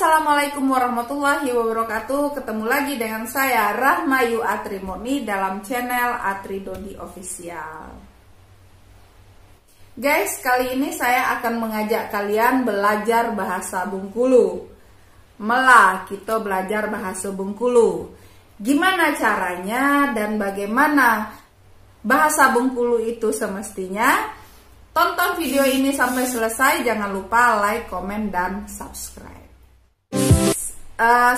Assalamualaikum warahmatullahi wabarakatuh. Ketemu lagi dengan saya Rahmayu Atrimurni dalam channel Atri Dodi Official. Guys, kali ini saya akan mengajak kalian belajar bahasa Bengkulu. Mela, kita belajar bahasa Bengkulu. Gimana caranya dan bagaimana bahasa Bengkulu itu semestinya? Tonton video ini sampai selesai. Jangan lupa like, komen, dan subscribe.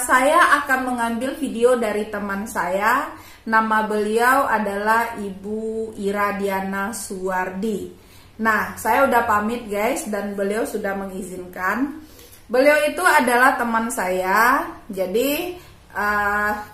Saya akan mengambil video dari teman saya. Nama beliau adalah Ibu Iradiana Suwardi. Nah, saya udah pamit guys, dan beliau sudah mengizinkan. Beliau itu adalah teman saya. Jadi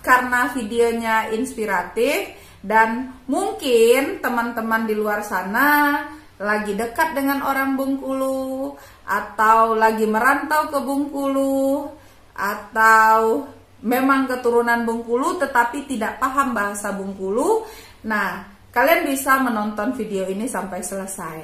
karena videonya inspiratif dan mungkin teman-teman di luar sana lagi dekat dengan orang Bengkulu, atau lagi merantau ke Bengkulu, atau memang keturunan Bengkulu tetapi tidak paham bahasa Bengkulu. Nah, kalian bisa menonton video ini sampai selesai.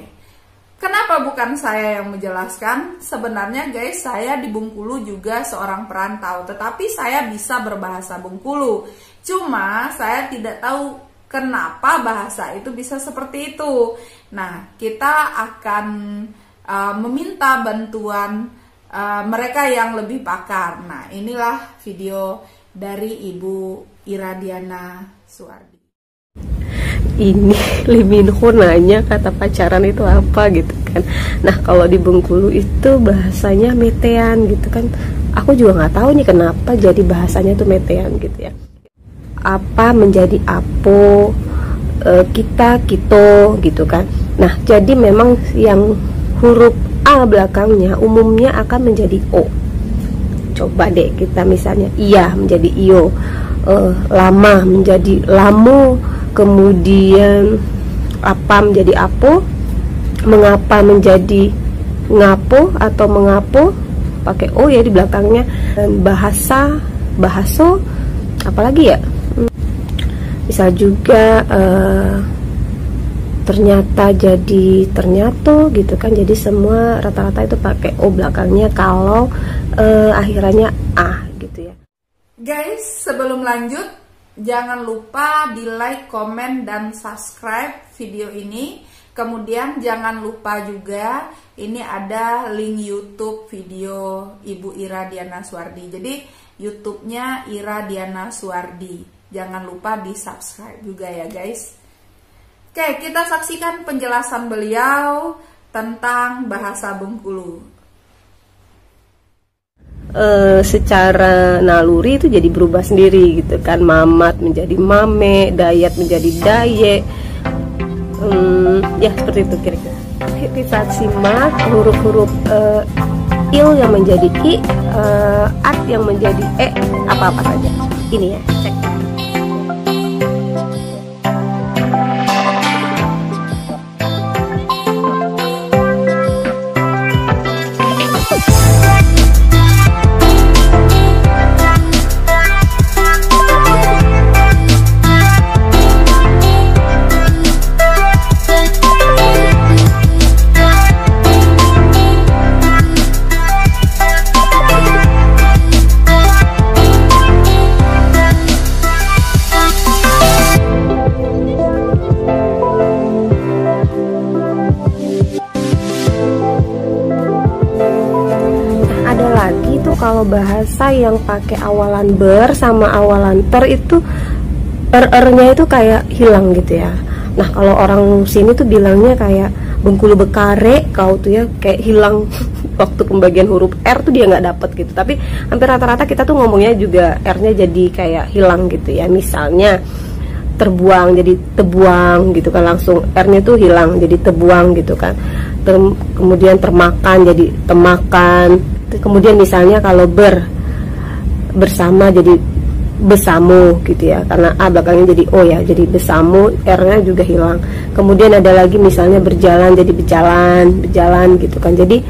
Kenapa bukan saya yang menjelaskan? Sebenarnya guys, saya di Bengkulu juga seorang perantau, tetapi saya bisa berbahasa Bengkulu. Cuma saya tidak tahu kenapa bahasa itu bisa seperti itu. Nah, kita akan meminta bantuan mereka yang lebih pakar. Nah, inilah video dari Ibu Iradiana Suwardi. Ini Liminho nanya kata pacaran itu apa gitu kan. Nah, kalau di Bengkulu itu bahasanya metean gitu kan. Aku juga nggak tahu nih kenapa jadi bahasanya itu metean gitu ya. Apa menjadi apo, kita, kito gitu kan. Nah, jadi memang yang huruf A belakangnya umumnya akan menjadi O. Coba deh kita misalnya iya menjadi iyo, lama menjadi lamo, kemudian apa menjadi apo, mengapa menjadi ngapo atau mengapo, pakai O ya di belakangnya. Dan bahasa, bahaso, apalagi ya, bisa juga ternyata jadi ternyato gitu kan. Jadi semua rata-rata itu pakai O belakangnya kalau akhirannya A gitu ya. Guys, sebelum lanjut, jangan lupa di like, komen, dan subscribe video ini. Kemudian jangan lupa juga ini ada link YouTube video Ibu Iradiana Suwardi. Jadi YouTube-nya Iradiana Suwardi. Jangan lupa di subscribe juga ya guys. Oke, kita saksikan penjelasan beliau tentang bahasa Bengkulu. Secara naluri itu jadi berubah sendiri gitu kan. Mamat menjadi mame, dayat menjadi daye, ya seperti itu kira-kira. Kita simak huruf-huruf il yang menjadi i, at yang menjadi e, apa-apa saja. Ini ya, cek. Kalau bahasa yang pakai awalan ber sama awalan ter itu nya itu kayak hilang gitu ya. Nah, kalau orang sini tuh bilangnya kayak Bengkulu Bekare, kau tuh ya kayak hilang waktu pembagian huruf R tuh dia nggak dapet gitu. Tapi hampir rata-rata kita tuh ngomongnya juga R-nya jadi kayak hilang gitu ya. Misalnya terbuang jadi tebuang gitu kan, langsung R-nya tuh hilang jadi tebuang gitu kan. Kemudian termakan jadi temakan. Kemudian misalnya kalau bersama jadi besamu gitu ya, karena A belakangnya jadi O ya, jadi besamu, R-nya juga hilang. Kemudian ada lagi misalnya berjalan jadi berjalan gitu kan. Jadi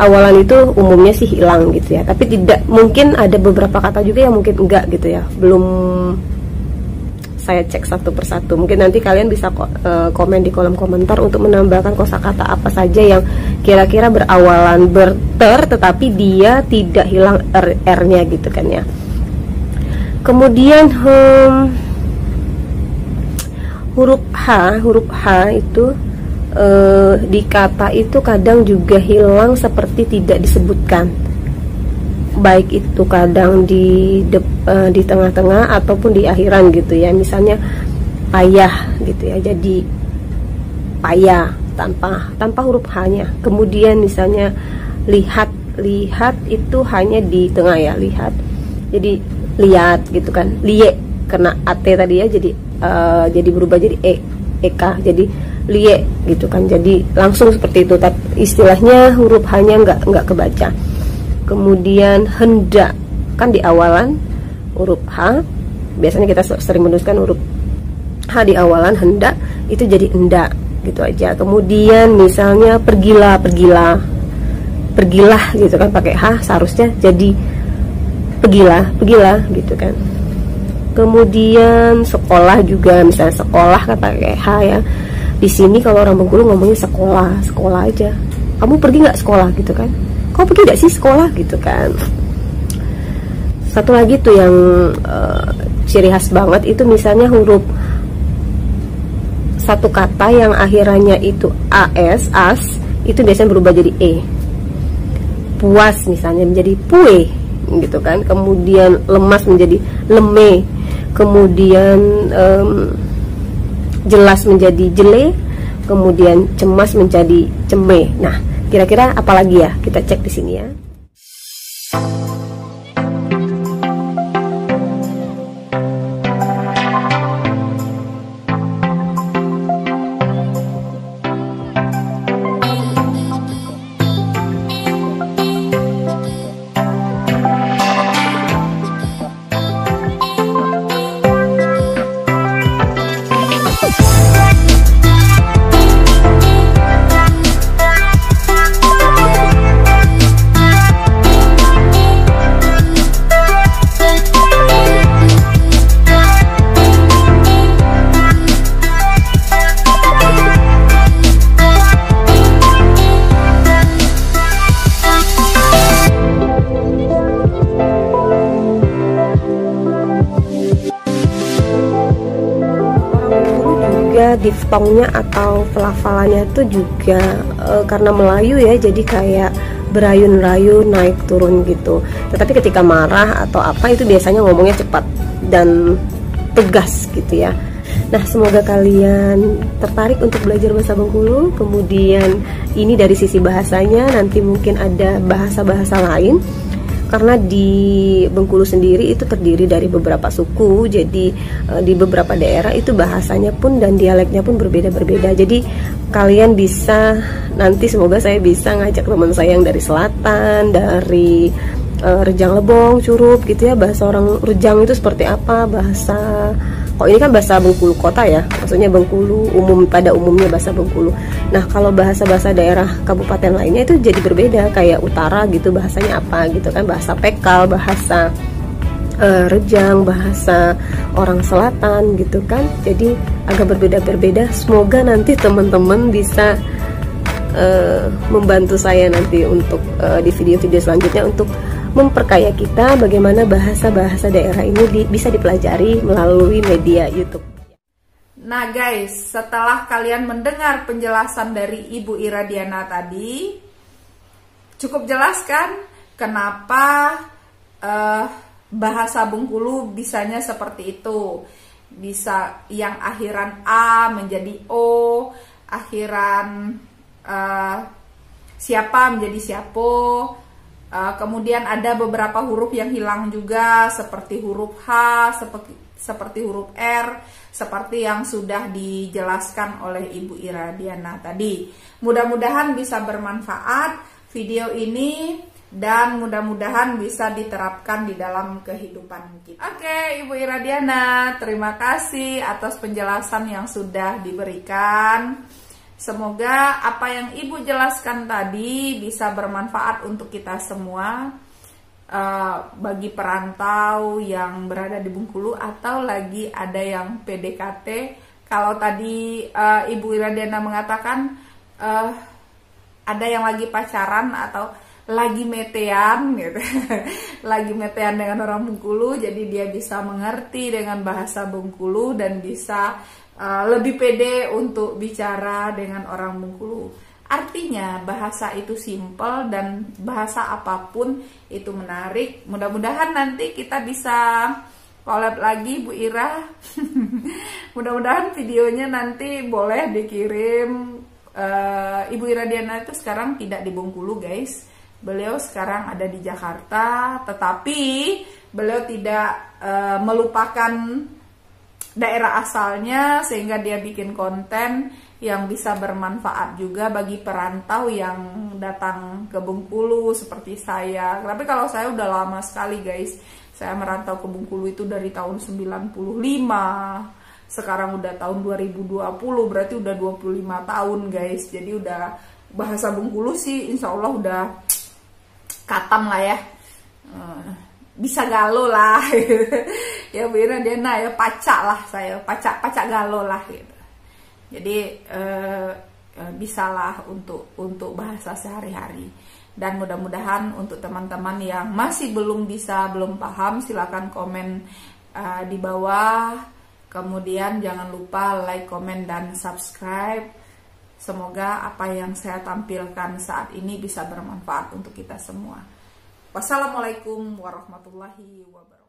awalan itu umumnya sih hilang gitu ya, tapi tidak, mungkin ada beberapa kata juga yang mungkin enggak gitu ya, belum saya cek satu persatu. Mungkin nanti kalian bisa komen di kolom komentar untuk menambahkan kosakata apa saja yang kira-kira berawalan ber-ter tetapi dia tidak hilang R-nya gitu kan ya. Kemudian huruf H itu di kata itu kadang juga hilang seperti tidak disebutkan, baik itu kadang di tengah-tengah ataupun di akhiran gitu ya. Misalnya payah gitu ya, jadi payah tanpa huruf H-nya. Kemudian misalnya lihat itu hanya di tengah ya, lihat jadi lihat gitu kan. Lie kena at tadi ya, jadi berubah jadi ek, jadi lie gitu kan, jadi langsung seperti itu. Tapi istilahnya huruf H-nya nggak kebaca. Kemudian hendak kan di awalan huruf H, biasanya kita sering menuliskan huruf H di awalan, hendak itu jadi endak gitu aja. Kemudian misalnya pergilah gitu kan, pakai H seharusnya jadi pergilah gitu kan. Kemudian sekolah juga, misalnya sekolah kan pakai H ya. Di sini kalau orang Bengkulu ngomongnya sekolah aja. Kamu pergi nggak sekolah gitu kan? Kau pergi nggak sih sekolah gitu kan? Satu lagi tuh yang ciri khas banget itu misalnya huruf satu kata yang akhirannya itu as itu biasanya berubah jadi e. Puas misalnya menjadi pue gitu kan. Kemudian lemas menjadi leme. Kemudian jelas menjadi jele, kemudian cemas menjadi ceme. Nah, kira-kira apa lagi ya? Kita cek di sini ya. Diftongnya atau pelafalannya itu juga karena Melayu ya, jadi kayak berayun-rayun naik turun gitu. Tetapi ketika marah atau apa itu biasanya ngomongnya cepat dan tegas gitu ya. Nah, semoga kalian tertarik untuk belajar bahasa Bengkulu. Kemudian ini dari sisi bahasanya, nanti mungkin ada bahasa-bahasa lain. Karena di Bengkulu sendiri itu terdiri dari beberapa suku, jadi di beberapa daerah itu bahasanya pun dan dialeknya pun berbeda-berbeda. Jadi kalian bisa, nanti semoga saya bisa ngajak teman saya yang dari selatan, dari Rejang Lebong, Curup gitu ya, bahasa orang Rejang itu seperti apa, bahasa kok ini kan bahasa Bengkulu kota ya, maksudnya Bengkulu umum, pada umumnya bahasa Bengkulu. Nah, kalau bahasa-bahasa daerah kabupaten lainnya itu jadi berbeda, kayak utara gitu bahasanya apa gitu kan, bahasa Pekal, bahasa Rejang, bahasa orang selatan gitu kan, jadi agak berbeda-berbeda. Semoga nanti teman-teman bisa membantu saya nanti untuk di video-video selanjutnya untuk memperkaya kita bagaimana bahasa-bahasa daerah ini bisa dipelajari melalui media YouTube. Nah guys, setelah kalian mendengar penjelasan dari Ibu Iradiana tadi, cukup jelas kan kenapa bahasa Bengkulu bisanya seperti itu. Bisa yang akhiran A menjadi O, akhiran siapa menjadi siapo. Kemudian ada beberapa huruf yang hilang juga, seperti huruf H, seperti huruf R, seperti yang sudah dijelaskan oleh Ibu Iradiana tadi. Mudah-mudahan bisa bermanfaat video ini dan mudah-mudahan bisa diterapkan di dalam kehidupan kita. Oke, Ibu Iradiana, terima kasih atas penjelasan yang sudah diberikan. Semoga apa yang Ibu jelaskan tadi bisa bermanfaat untuk kita semua. bagi perantau yang berada di Bengkulu atau lagi ada yang PDKT. Kalau tadi Ibu Iradiana mengatakan ada yang lagi pacaran atau lagi metean gitu. Lagi metean dengan orang Bengkulu, jadi dia bisa mengerti dengan bahasa Bengkulu dan bisa lebih pede untuk bicara dengan orang Bengkulu. Artinya bahasa itu simple dan bahasa apapun itu menarik. Mudah-mudahan nanti kita bisa collab lagi Bu Ira. Mudah-mudahan videonya nanti boleh dikirim. Ibu Iradiana itu sekarang tidak di Bengkulu guys. Beliau sekarang ada di Jakarta, tetapi beliau tidak melupakan daerah asalnya, sehingga dia bikin konten yang bisa bermanfaat juga bagi perantau yang datang ke Bengkulu seperti saya. Tapi kalau saya udah lama sekali guys, saya merantau ke Bengkulu itu dari tahun 95, sekarang udah tahun 2020, berarti udah 25 tahun guys. Jadi udah bahasa Bengkulu sih insya Allah udah katam lah ya, bisa galo lah ya Bu Iradiana ya, pacak lah saya, pacak galo lah gitu. Jadi bisalah untuk bahasa sehari-hari. Dan mudah-mudahan untuk teman-teman yang masih belum paham, silakan komen di bawah. Kemudian jangan lupa like, komen, dan subscribe. Semoga apa yang saya tampilkan saat ini bisa bermanfaat untuk kita semua. Wassalamualaikum warahmatullahi wabarakatuh.